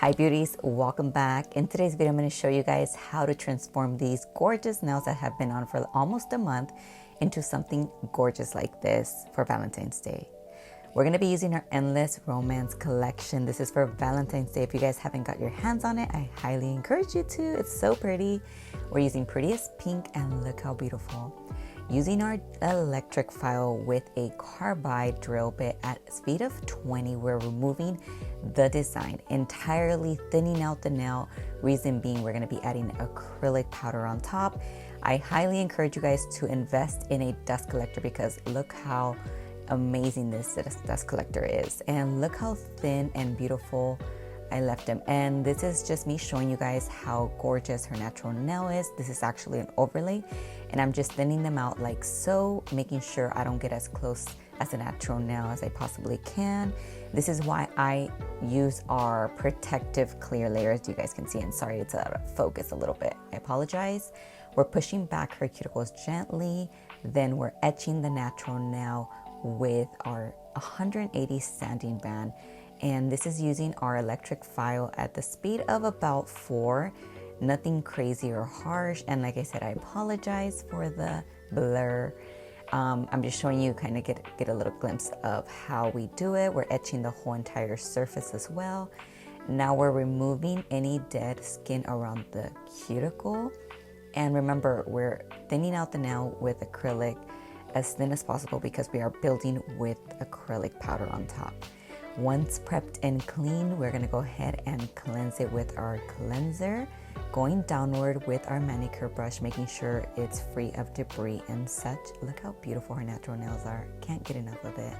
Hi beauties, welcome back. In today's video, I'm going to show you guys how to transform these gorgeous nails that have been on for almost a month into something gorgeous like this for Valentine's Day. We're going to be using our Endless Romance collection. This is for Valentine's Day. If you guys haven't got your hands on it, I highly encourage you to. It's so pretty. We're using Prettiest Pink and look how beautiful. Using our electric file with a carbide drill bit at speed of 20, we're removing the design, entirely thinning out the nail. Reason being, we're going to be adding acrylic powder on top. I highly encourage you guys to invest in a dust collector because look how amazing this dust collector is. And look how thin and beautiful I left them. And this is just me showing you guys how gorgeous her natural nail is. This is actually an overlay. And I'm just thinning them out like so, making sure I don't get as close as a natural nail as I possibly can. This is why I use our protective clear layers. You guys can see, and sorry it's out of focus a little bit. I apologize. We're pushing back her cuticles gently. Then we're etching the natural nail with our 180 sanding band. And this is using our electric file at the speed of about 4. Nothing crazy or harsh. And like I said, I apologize for the blur. I'm just showing you, kind of get a little glimpse of how we do it. We're etching the whole entire surface as well. Now we're removing any dead skin around the cuticle. And remember, we're thinning out the nail with acrylic as thin as possible because we are building with acrylic powder on top. Once prepped and clean, we're going to go ahead and cleanse it with our cleanser, going downward with our manicure brush, making sure it's free of debris and such. Look how beautiful her natural nails are. Can't get enough of it.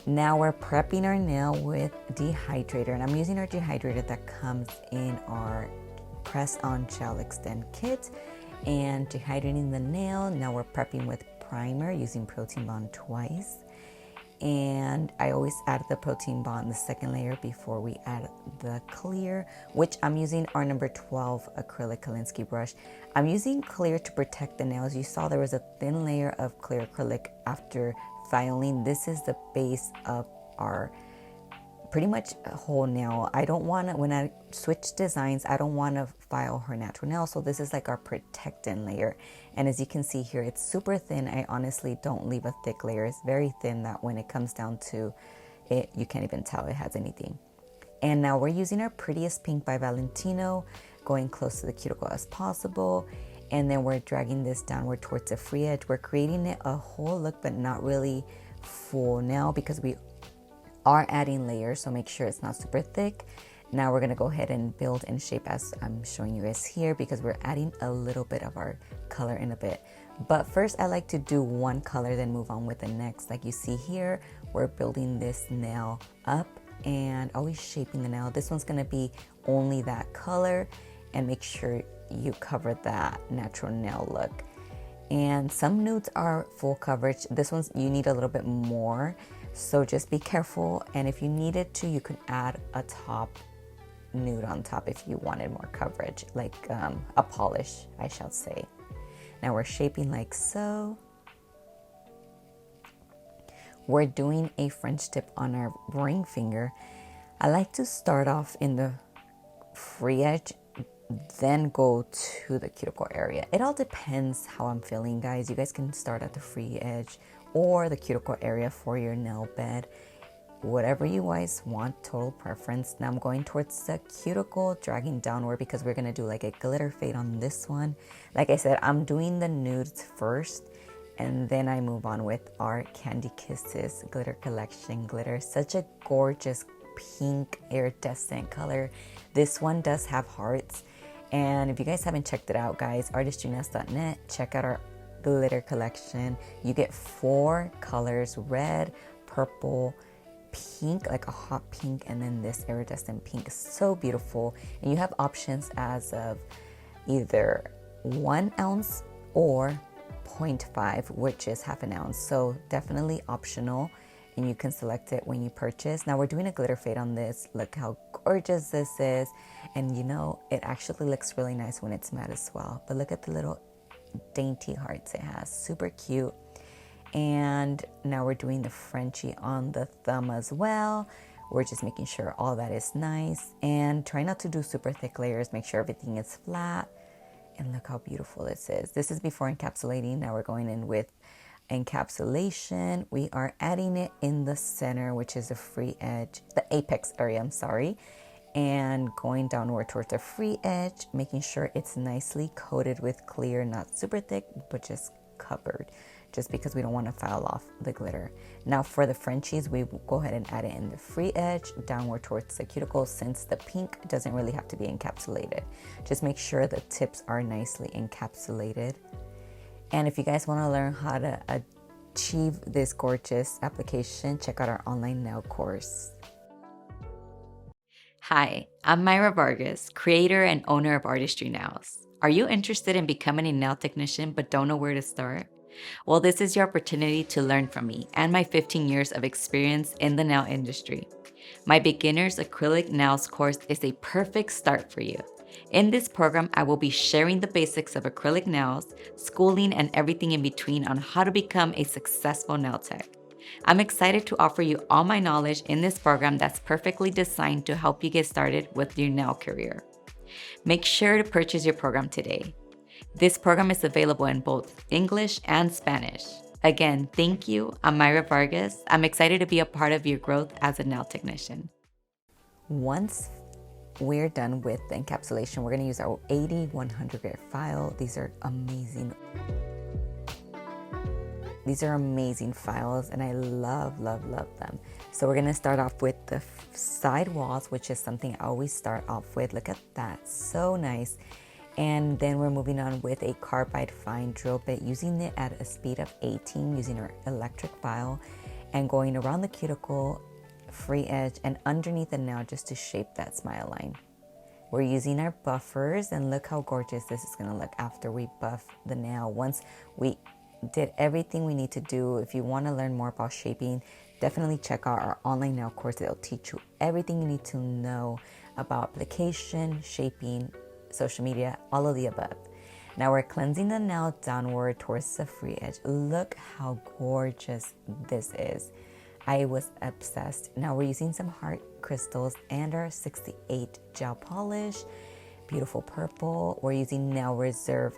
Now we're prepping our nail with dehydrator, and I'm using our dehydrator that comes in our press-on gel extend kit. And dehydrating the nail, now we're prepping with primer using Protein Bond twice. And I always add the Protein Bond, the second layer, before we add the clear, which I'm using our number 12 acrylic Kolinsky brush. I'm using clear to protect the nails. You saw there was a thin layer of clear acrylic after filing. This is the base of our pretty much whole nail. I don't want to, when I switch designs, I don't want to file her natural nail. So this is like our protectant layer. And as you can see here, it's super thin. I honestly don't leave a thick layer. It's very thin that when it comes down to it, you can't even tell it has anything. And now we're using our Prettiest Pink by Valentino, going close to the cuticle as possible. And then we're dragging this downward towards the free edge. We're creating it a whole look, but not really full nail because we are adding layers, so make sure it's not super thick. Now we're going to go ahead and build and shape as I'm showing you guys here because we're adding a little bit of our color in a bit. But first I like to do one color, then move on with the next. Like you see here, we're building this nail up and always shaping the nail. This one's going to be only that color, and make sure you cover that natural nail look. And some nudes are full coverage. This one's, you need a little bit more. So just be careful, and if you needed to, you could add a top nude on top if you wanted more coverage, like a polish, I shall say. Now we're shaping like so. We're doing a French tip on our ring finger. I like to start off in the free edge, then go to the cuticle area. It all depends how I'm feeling, guys. You guys can start at the free edge or the cuticle area for your nail bed. Whatever you guys want, total preference. Now I'm going towards the cuticle, dragging downward because we're gonna do like a glitter fade on this one. Like I said, I'm doing the nudes first, and then I move on with our Candy Kisses glitter collection glitter. Such a gorgeous pink iridescent color. This one does have hearts. And if you guys haven't checked it out, guys, artistrynails.net, check out our glitter collection. You get 4 colors: red, purple, pink, like a hot pink, and then this iridescent pink. So beautiful. And you have options as of either 1 ounce or 0.5, which is half an ounce. So definitely optional, and you can select it when you purchase. Now we're doing a glitter fade on this. Look how gorgeous this is. And you know, it actually looks really nice when it's matte as well. But look at the little dainty hearts it has. Super cute. And now we're doing the Frenchie on the thumb as well. We're just making sure all that is nice, and try not to do super thick layers. Make sure everything is flat. And look how beautiful this is. This is before encapsulating. Now we're going in with encapsulation. We are adding it in the center, which is the free edge, the apex area, I'm sorry. And going downward towards the free edge, making sure it's nicely coated with clear, not super thick, but just covered, just because we don't want to foul off the glitter. Now for the Frenchies, we will go ahead and add it in the free edge, downward towards the cuticle, since the pink doesn't really have to be encapsulated. Just make sure the tips are nicely encapsulated. And if you guys want to learn how to achieve this gorgeous application, check out our online nail course. Hi, I'm Myra Vargas, creator and owner of Artistry Nails. Are you interested in becoming a nail technician but don't know where to start? Well, this is your opportunity to learn from me and my 15 years of experience in the nail industry. My Beginner's Acrylic Nails course is a perfect start for you. In this program, I will be sharing the basics of acrylic nails, schooling, and everything in between on how to become a successful nail tech. I'm excited to offer you all my knowledge in this program that's perfectly designed to help you get started with your nail career. Make sure to purchase your program today. This program is available in both English and Spanish. Again, thank you. I'm Myra Vargas. I'm excited to be a part of your growth as a nail technician. Once we're done with the encapsulation, we're going to use our 80-100 grit file. These are amazing. These are amazing files, and I love them. So we're going to start off with the side walls, which is something I always start off with. Look at that, so nice. And then we're moving on with a carbide fine drill bit, using it at a speed of 18, using our electric file, and going around the cuticle, free edge, and underneath the nail just to shape that smile line. We're using our buffers, and look how gorgeous this is going to look after we buff the nail. Once we did everything we need to do, if you want to learn more about shaping, definitely check out our online nail course. It'll teach you everything you need to know about application, shaping, social media, all of the above. Now we're cleansing the nail downward towards the free edge. Look how gorgeous this is. I was obsessed. Now we're using some heart crystals and our 68 gel polish. Beautiful purple. We're using Nail Reserve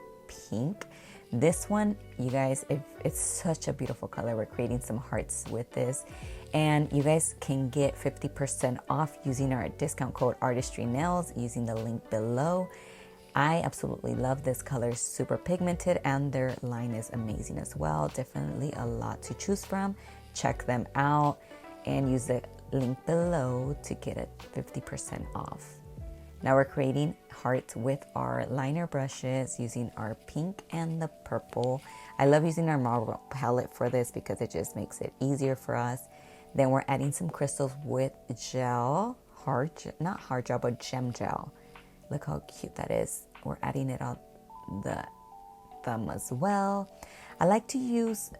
Pink. This one, you guys, it's such a beautiful color. We're creating some hearts with this. And you guys can get 50% off using our discount code Artistry Nails using the link below. I absolutely love this color, super pigmented, and their line is amazing as well. Definitely a lot to choose from. Check them out and use the link below to get it 50% off. Now we're creating hearts with our liner brushes using our pink and the purple. I love using our marble palette for this because it just makes it easier for us. Then we're adding some crystals with gel, not hard gel, but gem gel. Look how cute that is. We're adding it on the thumb as well. I like to use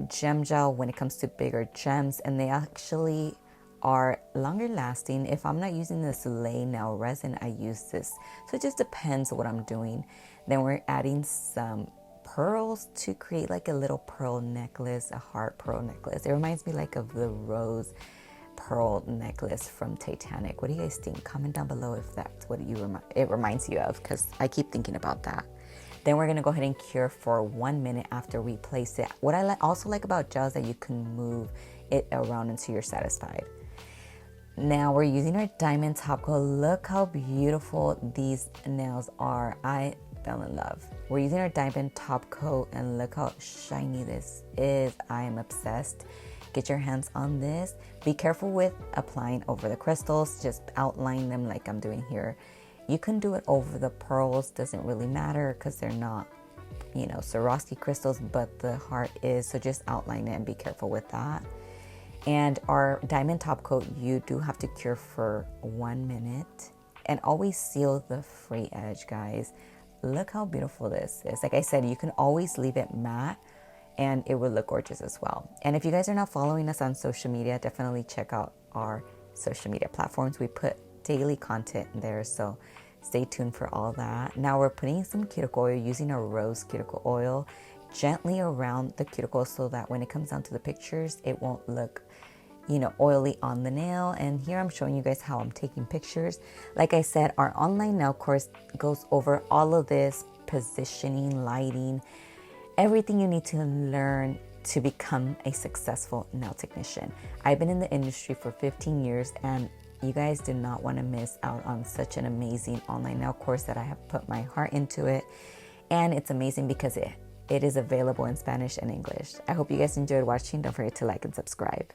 gem gel when it comes to bigger gems, and they actually are longer lasting. If I'm not using the Soleil nail resin, I use this. So it just depends what I'm doing. Then we're adding some pearls to create like a little pearl necklace, a heart pearl necklace. It reminds me like of the rose pearl necklace from Titanic. What do you guys think? Comment down below if that's what it reminds you of, because I keep thinking about that. Then we're going to go ahead and cure for 1 minute after we place it. What I also like about gel is that you can move it around until you're satisfied. Now we're using our diamond top coat. Look how beautiful these nails are. I fell in love. We're using our diamond top coat, and look how shiny this is. I am obsessed. Get your hands on this. Be careful with applying over the crystals. Just outline them like I'm doing here. You can do it over the pearls. Doesn't really matter because they're not, Swarovski crystals, but the heart is. So just outline it and be careful with that. And our diamond top coat, you do have to cure for 1 minute. And always seal the free edge, guys. Look how beautiful this is. Like I said, you can always leave it matte and it will look gorgeous as well. And if you guys are not following us on social media, definitely check out our social media platforms. We put daily content there, so stay tuned for all that. Now we're putting some cuticle oil, using a rose cuticle oil gently around the cuticle so that when it comes down to the pictures, it won't look, oily on the nail. And here I'm showing you guys how I'm taking pictures. Like I said, our online nail course goes over all of this: positioning, lighting, everything you need to learn to become a successful nail technician. I've been in the industry for 15 years, and you guys do not want to miss out on such an amazing online nail course that I have put my heart into it. And it's amazing because it is available in Spanish and English. I hope you guys enjoyed watching. Don't forget to like and subscribe.